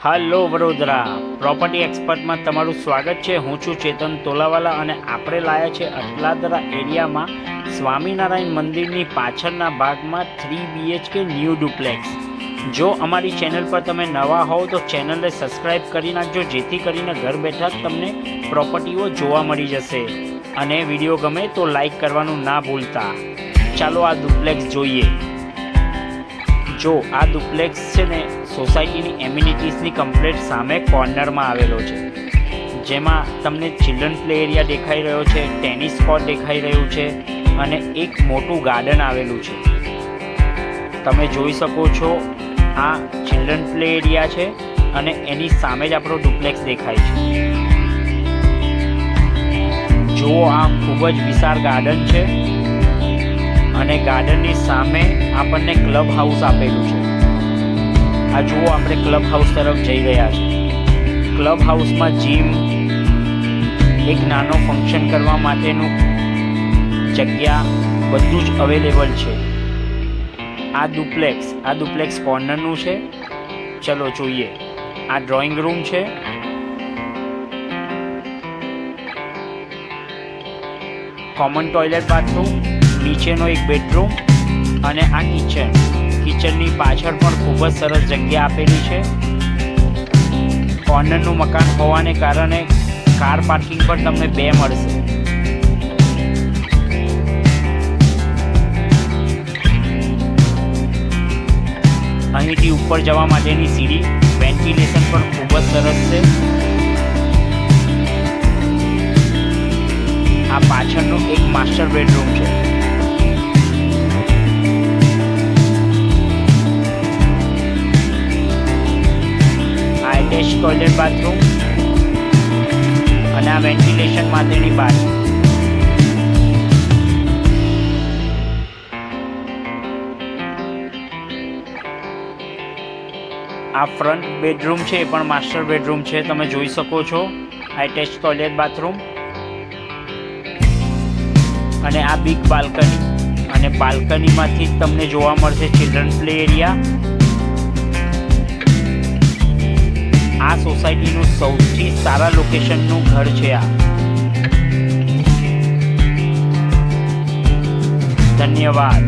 હાલો Vadodara property એક્સપર્ટમાં તમારું સ્વાગત છે। હું છું ચેતન તોલાવાલા અને આપણે લાયા છે અટલાદરા એરિયામાં સ્વામિનારાયણ મંદિરની પાછળના ભાગમાં 3 BHK ન્યૂ ડુપ્લેક્સ। જો અમારી ચેનલ પર તમે નવા હોવ તો ચેનલને સબસ્ક્રાઈબ કરી નાખજો, જેથી કરીને ઘર બેઠા તમને પ્રોપર્ટીઓ જોવા મળી જશે। અને વિડીયો ગમે તો લાઈક કરવાનું ના ભૂલતા। ચાલો આ ડુપ્લેક્સ જોઈએ। જો આ ડુપ્લેક્સ છે ને સોસાયટીની એમ્યુનિટીઝની કમ્પ્લીટ સામે કોર્નરમાં આવેલો છે, જેમાં તમને ચિલ્ડ્રન પ્લે એરિયા દેખાઈ રહ્યો છે, ટેનિસ કોર્ટ દેખાઈ રહ્યું છે અને એક મોટું ગાર્ડન આવેલું છે। તમે જોઈ શકો છો આ ચિલ્ડ્રન પ્લે એરિયા છે અને એની સામે જ આપણો ડુપ્લેક્સ દેખાય છે। જુઓ, આ ખૂબ જ વિશાળ ગાર્ડન છે અને ગાર્ડનની સામે આપણને ક્લબ હાઉસ આપેલું છે। આ જુઓ, આપણે ક્લબ હાઉસ તરફ જઈ રહ્યા છીએ। ક્લબ હાઉસમાં જીમ, એક નાનો ફંક્શન કરવા માટેનું જગ્યા, બધું જ અવેલેબલ છે। આ ડુપ્લેક્સ કોર્નરનું છે। ચલો જોઈએ। આ ડ્રોઈંગ રૂમ છે, કોમન ટોયલેટ બાથરૂમ, નીચેનો એક બેડરૂમ અને આ કિચનની પાછળ પણ ખૂબ જ સરસ જગ્યા આપેલી છે। કોર્નરનું મકાન હોવાને કારણે કાર પાર્કિંગ પણ તમને 2 મળશે। અહીંથી ઉપર જવા માટેની સીડી, વેન્ટિલેશન પણ ખૂબ જ સરસ છે। આ પાછળનું એક માસ્ટર બેડરૂમ છે। અટેચ ટોયલેટ બાથરૂમ અને આ વેન્ટિલેશન માટેની બારી। આ ફ્રન્ટ બેડરૂમ છે, એ પણ માસ્ટર બેડરૂમ છે, તમે જોઈ શકો છો। અટેચ ટોયલેટ બાથરૂમ અને આ બિગ બાલ્કની, અને બાલ્કનીમાંથી જ તમને જોવા મળશે ચિલ્ડ્રન પ્લે એરિયા। આ સોસાયટીનું સૌથી સારા લોકેશનનું ઘર છે આ। ધન્યવાદ।